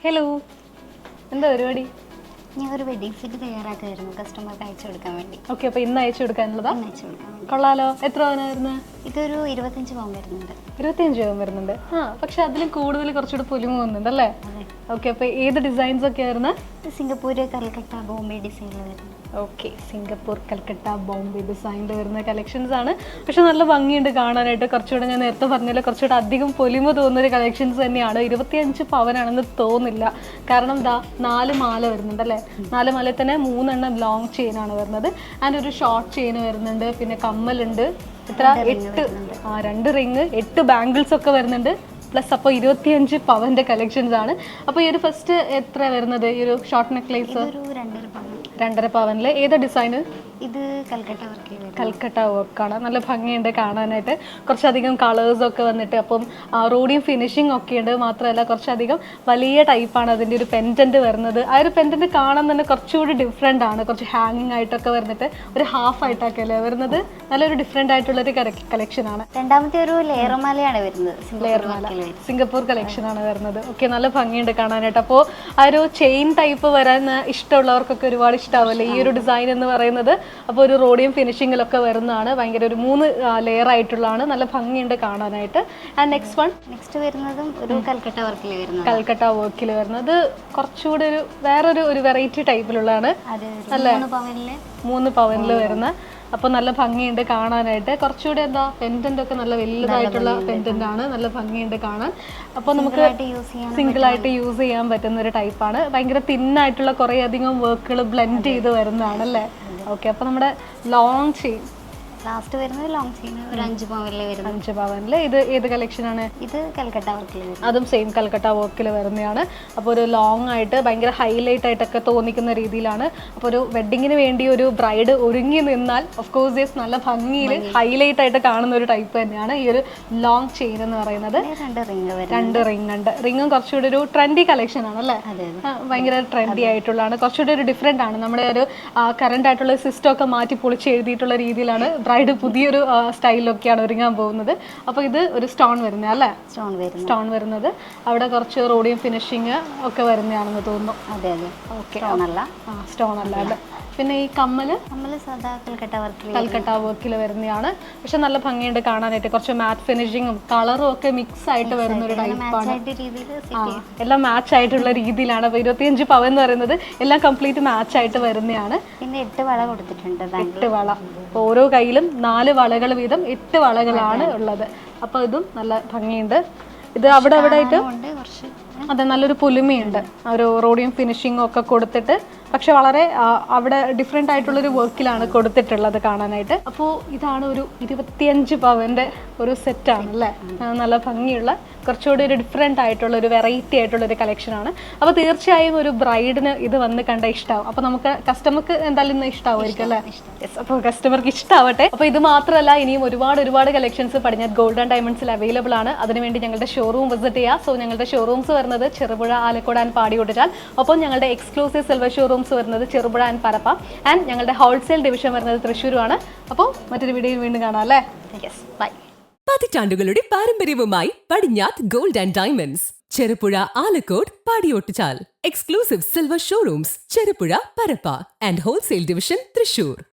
Hello, എന്താ പരിപാടി? ഞാൻ ഒരു വെഡിങ് സെറ്റ് തയ്യാറാക്കുമായിരുന്നു കസ്റ്റമർക്ക് അയച്ചു കൊടുക്കാൻ വേണ്ടി. ഓക്കെ, അപ്പോൾ ഇന്ന് അയച്ചു കൊടുക്കാനുള്ളതാ? അയച്ചു കൊടുക്കാൻ വേണ്ടി. കൊള്ളാലോ. എത്ര പവനായിരുന്നു? ഇതൊരു 25 പവൻ വരുന്നുണ്ട്. 25 പവൻ വരുന്നുണ്ട്. പക്ഷെ അതിലും കൂടുതൽ കുറച്ചുകൂടി പൊലിമ വന്നുണ്ട് അല്ലേ? അതെ. ഓക്കെ, അപ്പോൾ ഏത് ഡിസൈൻസ് ഒക്കെ ആയിരുന്നു? സിംഗപ്പൂര്, കൽക്കട്ട, ബോംബെ ഡിസൈനിൽ വരുന്നത്. ഓക്കെ, സിംഗപ്പൂർ, കൽക്കട്ട, ബോംബെ ഡിസൈനിൽ വരുന്ന കളക്ഷൻസ് ആണ്. പക്ഷെ നല്ല ഭംഗിയുണ്ട് കാണാനായിട്ട്. കുറച്ചുകൂടെ ഞാൻ നേരത്തെ പറഞ്ഞല്ലോ, കുറച്ചുകൂടെ അധികം പൊലിമ തോന്നുന്നൊരു കളക്ഷൻസ് തന്നെയാണ്. 25 പവനാണെന്ന് തോന്നില്ല. കാരണം 4 മാല വരുന്നുണ്ട് അല്ലേ? 4 മാലയിൽ തന്നെ 3 എണ്ണം ലോങ് ചെയിനാണ് വരുന്നത്. ആൻഡ് ഒരു ഷോർട്ട് ചെയിൻ വരുന്നുണ്ട്. പിന്നെ കമ്മലുണ്ട്. എത്ര? 8. 2 റിങ്, 8 ബാംഗിൾസ് ഒക്കെ വരുന്നുണ്ട്. പ്ലസ് അപ്പോൾ 25 പവന്റെ കളക്ഷൻസ് ആണ്. അപ്പോൾ ഈ ഒരു ഫസ്റ്റ് എത്ര വരുന്നത്? ഈ ഒരു ഷോർട്ട് നെക്ലേസ് 2.5 പവനിൽ ഏതാ ഡിസൈന്? ഇത് കൽക്കട്ട വർക്ക്. കൽക്കട്ട വർക്കാണ്. നല്ല ഭംഗിയുണ്ട് കാണാനായിട്ട്. കുറച്ചധികം കളേഴ്സ് ഒക്കെ വന്നിട്ട് അപ്പം റോഡിയും ഫിനിഷിംഗ് ഒക്കെ ഉണ്ട്. മാത്രമല്ല കുറച്ചധികം വലിയ ടൈപ്പാണ് അതിൻ്റെ ഒരു പെൻഡൻറ്റ് വരുന്നത്. ആ ഒരു പെൻഡൻറ്റ് കാണാൻ തന്നെ കുറച്ചുകൂടി ഡിഫറെൻ്റ് ആണ്. കുറച്ച് ഹാങ്ങിങ് ആയിട്ടൊക്കെ വരുന്നിട്ട് ഒരു ഹാഫ് ആയിട്ടൊക്കെ അല്ലേ വരുന്നത്. നല്ലൊരു ഡിഫറെൻ്റ് ആയിട്ടുള്ളൊരു കളക്ഷനാണ്. രണ്ടാമത്തെ ഒരു ലെയർമാലയാണ് വരുന്നത്. സിംഗപ്പൂർ കളക്ഷനാണ് വരുന്നത്. ഓക്കെ, നല്ല ഭംഗിയുണ്ട് കാണാനായിട്ട്. അപ്പോൾ ആ ഒരു ചെയിൻ ടൈപ്പ് വരാൻ ഇഷ്ടമുള്ളവർക്കൊക്കെ ഒരുപാട് ഇഷ്ടമാവില്ലേ ഈ ഒരു ഡിസൈൻ എന്ന് പറയുന്നത്. അപ്പോൾ ഒരു റോഡിയം ഫിനിഷിങ്ങിലൊക്കെ വരുന്നതാണ്. ഭയങ്കര ഒരു 3 ലെയർ ആയിട്ടുള്ളതാണ്. നല്ല ഭംഗിയുണ്ട് കാണാനായിട്ട്. ആൻഡ് നെക്സ്റ്റ് വരുന്നതും ഒരു കൽക്കട്ട വർക്കിൽ വരുന്നത്. കൽക്കട്ട വർക്കിൽ വരുന്നത് കുറച്ചുകൂടി ഒരു വേറൊരു വെറൈറ്റി ടൈപ്പിലുള്ളതാണ് അല്ലേ? 3 പവനിൽ വരുന്ന. അപ്പോൾ നല്ല ഭംഗിയുണ്ട് കാണാനായിട്ട്. കുറച്ചുകൂടി എന്താ പെൻഡൻ്റ് ഒക്കെ നല്ല വലുതായിട്ടുള്ള പെൻഡൻ്റ് ആണ്. നല്ല ഭംഗിയുണ്ട് കാണാൻ. അപ്പോൾ നമുക്ക് സിംഗിൾ ആയിട്ട് യൂസ് ചെയ്യാൻ പറ്റുന്ന ഒരു ടൈപ്പാണ്. ഭയങ്കര തിന്നായിട്ടുള്ള കുറേ അധികം വർക്കുകൾ ബ്ലെൻഡ് ചെയ്ത് വരുന്നതാണ് അല്ലേ? ഓക്കെ, അപ്പോൾ നമ്മുടെ ലോങ് ചെയിൻ ലാസ്റ്റ് വരുന്നത് ലോങ് ചെയിൻ ഒരു 5 പവനിൽ വരുന്നത്. 5 പവനിൽ. ഇത് ഏത് കളക്ഷനാണ്? ഇത് കൽക്കട്ട വർക്കിൽ വരുന്നത്. അതും സെയിം കൽക്കട്ട വർക്കിൽ വരുന്നതാണ്. അപ്പോൾ ഒരു ലോങ് ആയിട്ട് ഭയങ്കര ഹൈലൈറ്റ് ആയിട്ടൊക്കെ തോന്നിക്കുന്ന രീതിയിലാണ്. അപ്പോൾ ഒരു വെഡിങ്ങിന് വേണ്ടി ഒരു ബ്രൈഡ് ഒരുങ്ങി നിന്നാൽ ഓഫ് കോഴ്സ് യെസ് നല്ല ഭംഗിയിൽ ഹൈലൈറ്റ് ആയിട്ട് കാണുന്ന ഒരു ടൈപ്പ് തന്നെയാണ് ഈ ഒരു ലോങ് ചെയിൻ എന്ന് പറയുന്നത്. 2 റിംഗ് ഉണ്ട്. റിങ്ങും കുറച്ചുകൂടി ഒരു ട്രെൻഡി കളക്ഷൻ ആണ് അല്ലേ? ഭയങ്കര ട്രെൻഡി ആയിട്ടുള്ളതാണ്. കുറച്ചുകൂടി ഒരു ഡിഫറെൻ്റ് ആണ്. നമ്മുടെ ഒരു കറണ്ട് ആയിട്ടുള്ള സിസ്റ്റം ഒക്കെ മാറ്റി പൊളിച്ച് എഴുതിയിട്ടുള്ള രീതിയിലാണ് ബ്രൈഡ് പുതിയൊരു സ്റ്റൈലിലൊക്കെയാണ് ഒരുങ്ങാൻ പോകുന്നത്. അപ്പോൾ ഇത് ഒരു സ്റ്റോൺ വരുന്നത് അല്ലേ? സ്റ്റോൺ വരുന്നത്. അവിടെ കുറച്ച് റോഡിയം ഫിനിഷിങ് ഒക്കെ വരുന്നതാണെന്ന് തോന്നുന്നു. അതെ അതെ. ഓക്കെ, സ്റ്റോൺ അല്ല അല്ലേ? പിന്നെ ഈ കമ്മല് സാധാ കൽക്കട്ട വർക്കിൽ വരുന്നതാണ്. പക്ഷെ നല്ല ഭംഗിയുണ്ട് കാണാനായിട്ട്. കുറച്ച് മാറ്റ് ഫിനിഷിങ്ങും കളറും ഒക്കെ മിക്സ് ആയിട്ട് വരുന്ന ഒരു ടൈപ്പാണ്. എല്ലാം മാച്ച് ആയിട്ടുള്ള രീതിയിലാണ്. അപ്പോൾ 25 പവൻ എന്ന് പറയുന്നത് എല്ലാം കംപ്ലീറ്റ് മാച്ച് ആയിട്ട് വരുന്നതാണ്. പിന്നെ 8 വള കൊടുത്തിട്ടുണ്ട്. 8 വള. അപ്പോൾ ഓരോ കയ്യിലും 4 വളകൾ വീതം 8 വളകളാണ് ഉള്ളത്. അപ്പോൾ ഇതും നല്ല ഭംഗിയുണ്ട്. ഇത് അവിടെ ആയിട്ട് അതെ നല്ലൊരു പുലിമയുണ്ട്. ഒരു റോഡിയം ഫിനിഷിംഗ് ഒക്കെ കൊടുത്തിട്ട് പക്ഷെ വളരെ അവിടെ ഡിഫറെൻ്റ് ആയിട്ടുള്ളൊരു വർക്കിലാണ് കൊടുത്തിട്ടുള്ളത് കാണാനായിട്ട്. അപ്പോൾ ഇതാണ് ഒരു 25 പവൻ്റെ ഒരു സെറ്റാണ് അല്ലേ? നല്ല ഭംഗിയുള്ള കുറച്ചുകൂടി ഒരു ഡിഫറെൻ്റ് ആയിട്ടുള്ള ഒരു വെറൈറ്റി ആയിട്ടുള്ളൊരു കളക്ഷനാണ്. അപ്പോൾ തീർച്ചയായും ഒരു ബ്രൈഡിന് ഇത് വന്ന് കണ്ട ഇഷ്ടമാവും. അപ്പോൾ നമുക്ക് കസ്റ്റമർക്ക് എന്തായാലും ഇന്ന് ഇഷ്ടമാവുമായിരിക്കും അല്ലേ? യെസ്, അപ്പോൾ കസ്റ്റമർക്ക് ഇഷ്ടമാവട്ടെ. അപ്പോൾ ഇത് മാത്രമല്ല ഇനിയും ഒരുപാട് കളക്ഷൻസ് പടിഞ്ഞാറ് ഗോൾഡ് ആൻഡ് ഡയമണ്ട്സിൽ അവൈലബിൾ ആണ്. അതിനുവേണ്ടി ഞങ്ങളുടെ ഷോറൂം വിസിറ്റ് ചെയ്യുക. സോ ഞങ്ങളുടെ ഷോറൂംസ് വരുന്നത് ചെറുപുഴ, ആലക്കോട് ആൻഡ് പാടിയോട്ടിച്ചാൽ. ഒപ്പം ഞങ്ങളുടെ എക്സ്ക്ലൂസീവ് സിൽവർ ഷോറൂംസ് വരുന്നത് ചെറുപുഴ ആൻഡ് പരപ്പ. ആൻഡ് ഞങ്ങളുടെ ഹോൾസെയിൽ ഡിവിഷൻ വരുന്നത് തൃശ്ശൂരുമാണ്. അപ്പോൾ മറ്റൊരു വീഡിയോയിൽ വീണ്ടും കാണാം അല്ലേ? Yes, bye. പതിറ്റാണ്ടുകളുടെ പാരമ്പര്യവുമായി Padinjath gold and diamonds, Cherupuzha, Alakode, Padiyottuchal. Exclusive silver showrooms Cherupuzha, Parappa and wholesale division Thrissur.